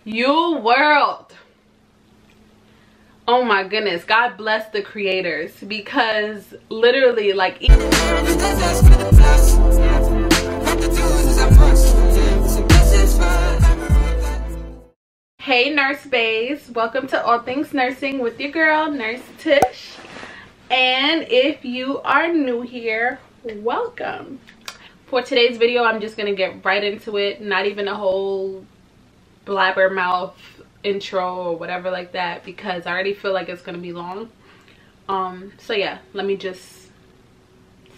UWORLD. Oh my goodness, God bless the creators, because literally, like, hey nurse baes, welcome to All Things Nursing with your girl Nurse Tish. And if you are new here, welcome. For today's video, I'm just gonna get right into it, not even a whole blabbermouth intro or whatever like that, because I already feel like it's gonna be long. So yeah, let me just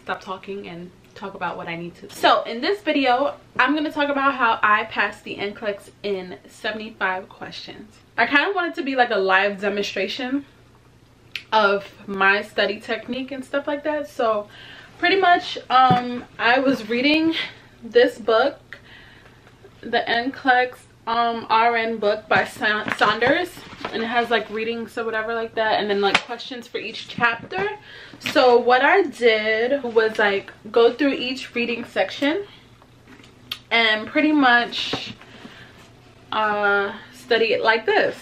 stop talking and talk about what I need to. So in this video, I'm gonna talk about how I passed the NCLEX in 75 questions. I kind of want it to be like a live demonstration of my study technique and stuff like that. So pretty much I was reading this book, the NCLEX-RN book by Saunders, and it has like readings or whatever like that, and then like questions for each chapter. So what I did was like go through each reading section and pretty much study it like this.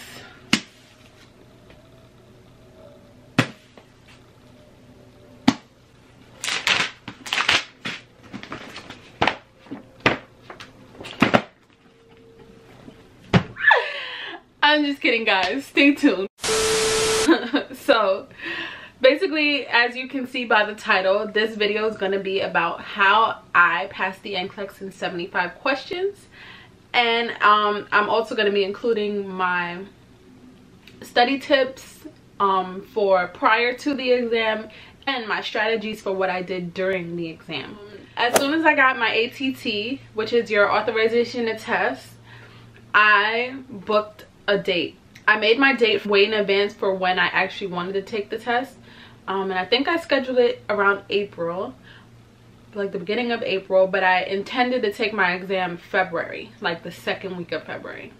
I'm just kidding, guys, stay tuned. So basically, as you can see by the title, this video is going to be about how I passed the NCLEX in 75 questions. And I'm also going to be including my study tips for prior to the exam and my strategies for what I did during the exam. As soon as I got my ATT, which is your authorization to test, I booked a date. I made my date way in advance for when I actually wanted to take the test, and I think I scheduled it around April, like the beginning of April, but I intended to take my exam February, like the second week of February.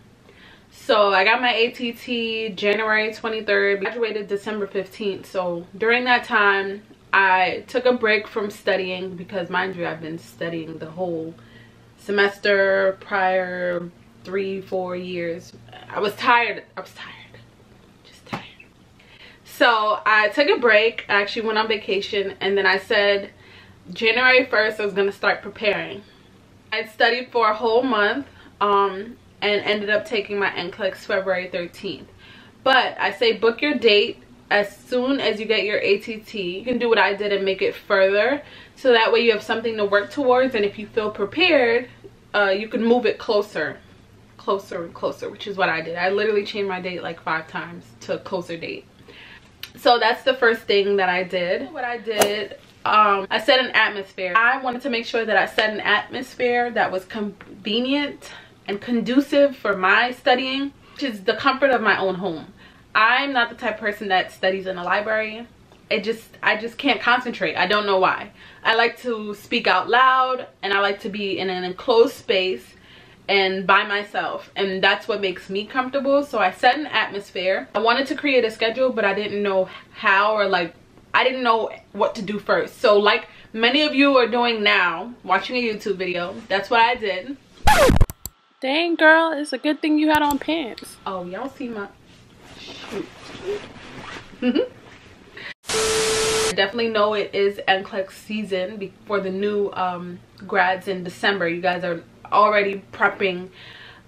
So I got my ATT January 23rd, graduated December 15th. So during that time I took a break from studying, because mind you, I've been studying the whole semester prior 3-4 years. I was tired. Just tired. So I took a break. I actually went on vacation, and then I said January 1st I was going to start preparing. I studied for a whole month and ended up taking my NCLEX February 13th. But I say book your date as soon as you get your ATT. You can do what I did and make it further, so that way you have something to work towards, and if you feel prepared, you can move it closer and closer, which is what I did. I literally changed my date like 5 times to a closer date. So that's the first thing that I did. What I did, I set an atmosphere. I wanted to make sure that I set an atmosphere that was convenient and conducive for my studying, which is the comfort of my own home. I'm not the type of person that studies in a library. I just can't concentrate. I don't know why. I like to speak out loud, and I like to be in an enclosed space and by myself, and that's what makes me comfortable. So I set an atmosphere. I wanted to create a schedule, but I didn't know how, or like I didn't know what to do first. So like many of you are doing now, watching a YouTube video, that's what I did. Dang girl, it's a good thing you had on pants. Oh, y'all see my shoot. I definitely know it is NCLEX season for the new grads in December. You guys are already prepping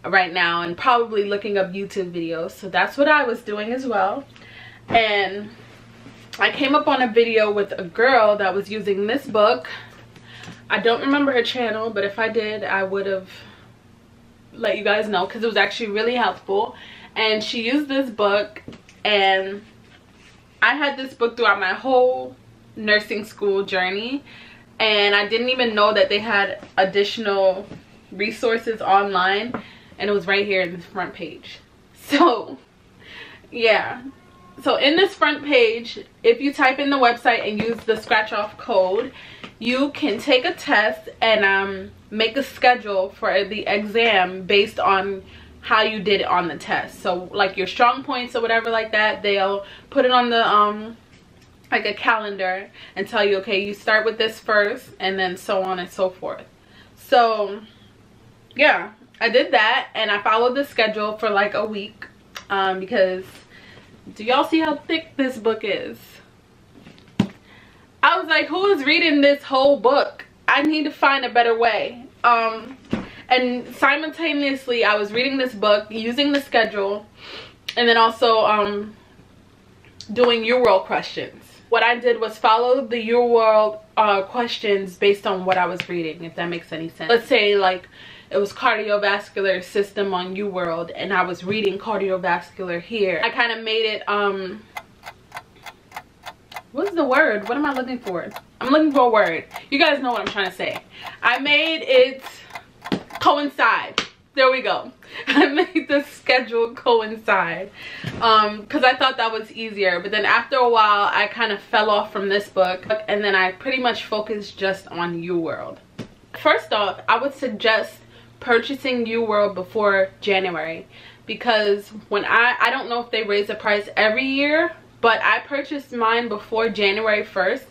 right now and probably looking up YouTube videos, so that's what I was doing as well. And I came up on a video with a girl that was using this book. I don't remember her channel, but if I did, I would have let you guys know, because it was actually really helpful. And she used this book, and I had this book throughout my whole nursing school journey, and I didn't even know that they had additional resources online, and it was right here in this front page. So yeah, so in this front page, if you type in the website and use the scratch off code, you can take a test and make a schedule for the exam based on how you did it on the test. So like your strong points or whatever like that, they'll put it on the like a calendar and tell you, okay, you start with this first, and then so on and so forth. So yeah, I did that, and I followed the schedule for like a week, because do y'all see how thick this book is? I was like, who is reading this whole book? I need to find a better way. And simultaneously I was reading this book, using the schedule, and then also doing UWorld questions. What I did was follow the UWorld questions based on what I was reading, if that makes any sense. Let's say like it was cardiovascular system on UWorld, and I was reading cardiovascular here. I kind of made it, what's the word? What am I looking for? I'm looking for a word. You guys know what I'm trying to say. I made it coincide. There we go. I made the schedule coincide because I thought that was easier. But then after a while, I kind of fell off from this book, and then I pretty much focused just on UWorld. First off, I would suggest purchasing UWorld before January, because when I don't know if they raise the price every year, but I purchased mine before January 1st,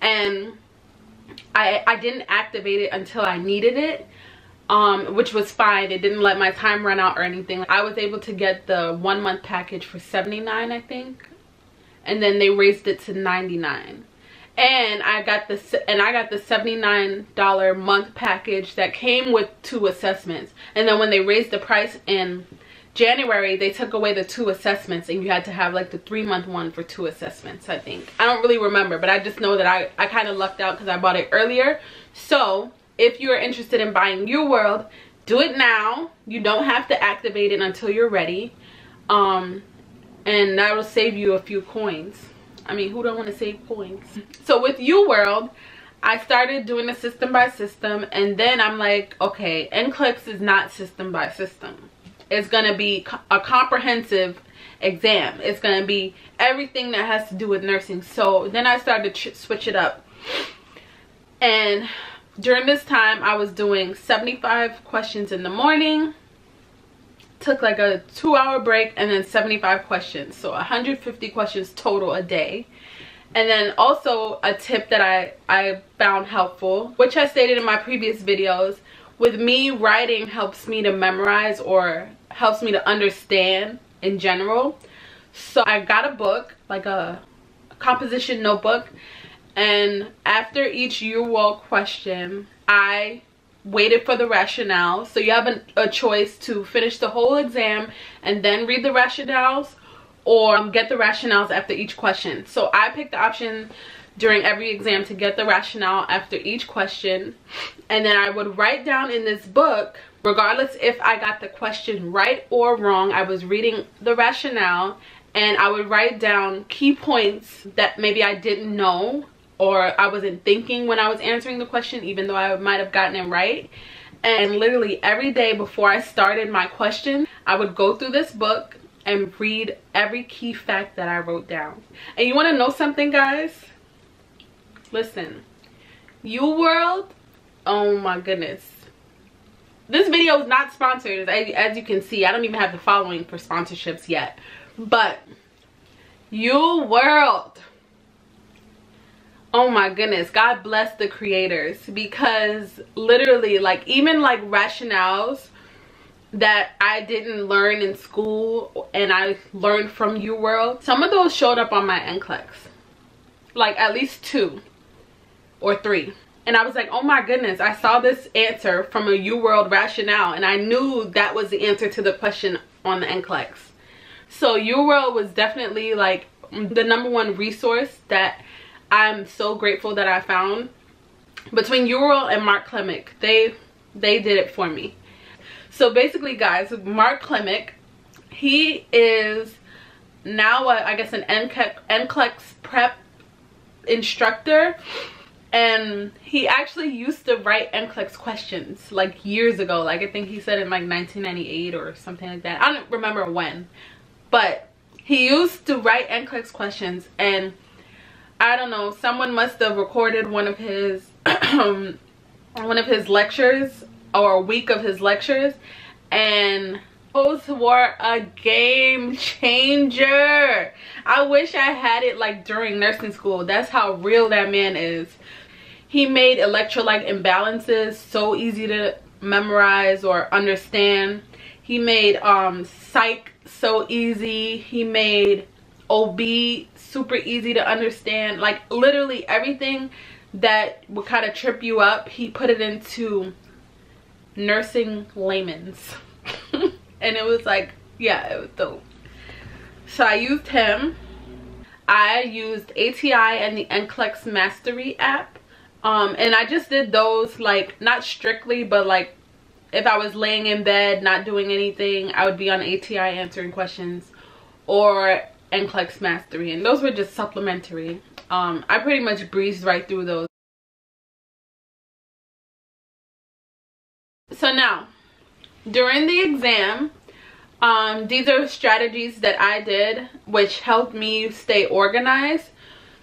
and I didn't activate it until I needed it, which was fine. It didn't let my time run out or anything. I was able to get the 1 month package for $79, I think, and then they raised it to $99. And I got the $79 month package that came with 2 assessments. And then when they raised the price in January, they took away the 2 assessments, and you had to have like the 3-month one for 2 assessments, I think. I don't really remember, but I just know that I kind of lucked out because I bought it earlier. So if you're interested in buying UWorld, do it now. You don't have to activate it until you're ready. And that will save you a few coins. I mean, who don't want to save coins? So with UWorld, I started doing the system by system, and then I'm like, okay, NCLEX is not system by system. It's gonna be a comprehensive exam. It's gonna be everything that has to do with nursing. So then I started to switch it up, and during this time I was doing 75 questions in the morning, took like a 2-hour break, and then 75 questions, so 150 questions total a day. And then also a tip that I found helpful, which I stated in my previous videos, with me, writing helps me to memorize, or helps me to understand in general. So I got a book, like a composition notebook, and after each UWorld question I waited for the rationale. So you have a choice to finish the whole exam and then read the rationales, or get the rationales after each question. So I picked the option during every exam to get the rationale after each question, and then I would write down in this book, regardless if I got the question right or wrong, I was reading the rationale, and I would write down key points that maybe I didn't know or I wasn't thinking when I was answering the question, even though I might have gotten it right. And literally every day before I started my question, I would go through this book and read every key fact that I wrote down. And you want to know something, guys? Listen, UWorld, oh my goodness. This video is not sponsored. As you can see, I don't even have the following for sponsorships yet. But UWorld, oh my goodness, God bless the creators, because literally, like, even like rationales that I didn't learn in school and I learned from UWorld, some of those showed up on my NCLEX, like at least 2 or 3. And I was like, oh my goodness, I saw this answer from a UWorld rationale, and I knew that was the answer to the question on the NCLEX. So UWorld was definitely like the #1 resource that I'm so grateful that I found. Between UWorld and KLIMEK, they did it for me. So basically, guys, KLIMEK, he is now I guess an NCLEX prep instructor, and he actually used to write NCLEX questions like years ago. Like I think he said in like 1998 or something like that. I don't remember when, but he used to write NCLEX questions, and I don't know, someone must have recorded one of his one of his lectures, or a week of his lectures, and those were a game changer. I wish I had it like during nursing school. That's how real that man is. He made electrolyte imbalances so easy to memorize or understand. He made psych so easy. He made OB super easy to understand. Like literally everything that would kind of trip you up, he put it into nursing layman's. And it was like, yeah, it was dope. So I used him. I used ATI and the NCLEX Mastery app. And I just did those, like, not strictly, but like if I was laying in bed not doing anything, I would be on ATI answering questions, or NCLEX Mastery, and those were just supplementary. I pretty much breezed right through those. So now, during the exam, these are strategies that I did which helped me stay organized.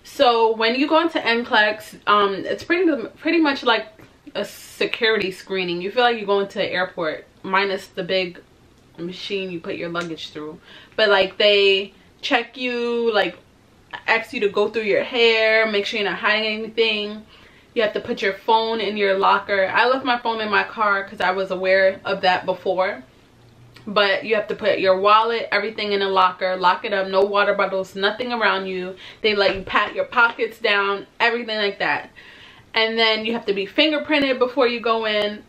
So when you go into NCLEX, it's pretty much like a security screening. You feel like you go into an airport, minus the big machine you put your luggage through. But like they check you, like ask you to go through your hair, make sure you're not hiding anything. You have to put your phone in your locker. I left my phone in my car because I was aware of that before. But you have to put your wallet, everything in a locker, lock it up, no water bottles, nothing around you. They let you pat your pockets down, everything like that. And then you have to be fingerprinted before you go in.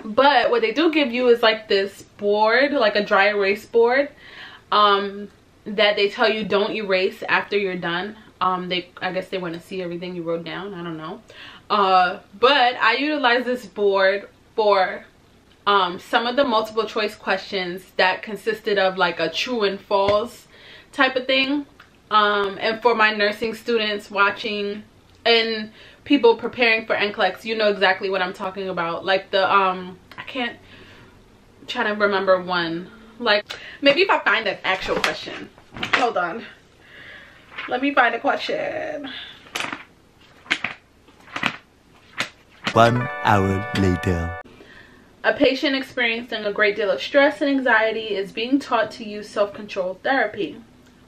But what they do give you is like this board, like a dry erase board, that they tell you don't erase after you're done. I guess they want to see everything you wrote down. I don't know. But I utilize this board for some of the multiple choice questions that consisted of like a true and false type of thing. And for my nursing students watching and people preparing for NCLEX, you know exactly what I'm talking about. Like the I'm trying to remember one. Like maybe if I find an actual question. Hold on. Let me find a question. 1 hour later. A patient experiencing a great deal of stress and anxiety is being taught to use self-control therapy.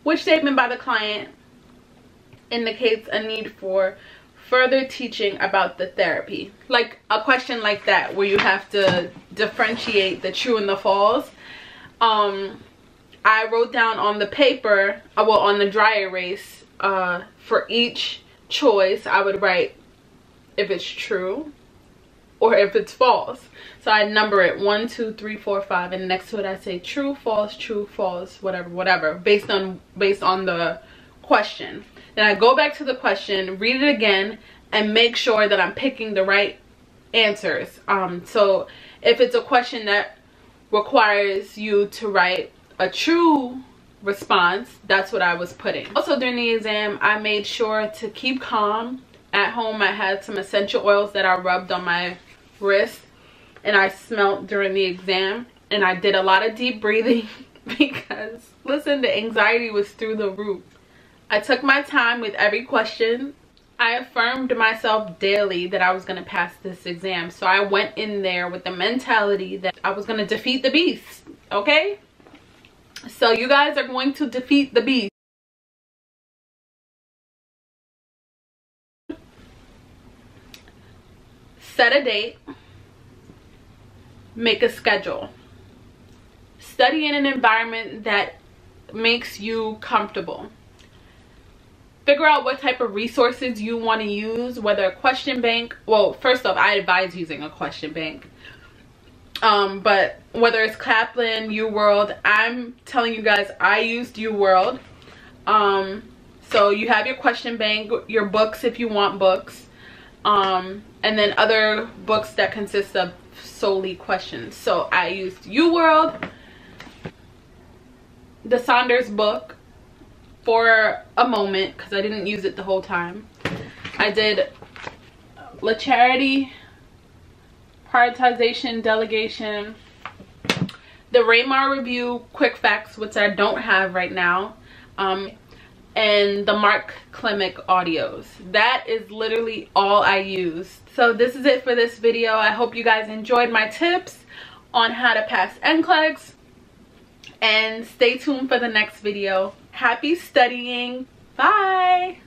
Which statement by the client indicates a need for further teaching about the therapy? Like a question like that where you have to differentiate the true and the false. I wrote down on the paper, well, on the dry erase, for each choice I would write if it's true or if it's false. So I number it 1, 2, 3, 4, 5, and next to it I say true, false, whatever, based on the question. Then I go back to the question, read it again, and make sure that I'm picking the right answers. So if it's a question that requires you to write a true response, that's what I was putting. Also during the exam, I made sure to keep calm. At home, I had some essential oils that I rubbed on my wrist and I smelled during the exam, and I did a lot of deep breathing because listen, the anxiety was through the roof. I took my time with every question. I affirmed myself daily that I was going to pass this exam. So I went in there with the mentality that I was going to defeat the beast. Okay? So you guys are going to defeat the beast. Set a date. Make a schedule. Study in an environment that makes you comfortable. Figure out what type of resources you want to use, whether a question bank. Well, first off, I advise using a question bank. But whether it's Kaplan, UWorld, I'm telling you guys, I used UWorld. So you have your question bank, your books if you want books, and then other books that consist of solely questions. So I used UWorld, the Saunders book for a moment because I didn't use it the whole time. I did La Charity, Prioritization, Delegation, the REMAR Review, Quick Facts, which I don't have right now, and the Mark KLIMEK audios. That is literally all I used. So this is it for this video. I hope you guys enjoyed my tips on how to pass NCLEX, and stay tuned for the next video. Happy studying. Bye.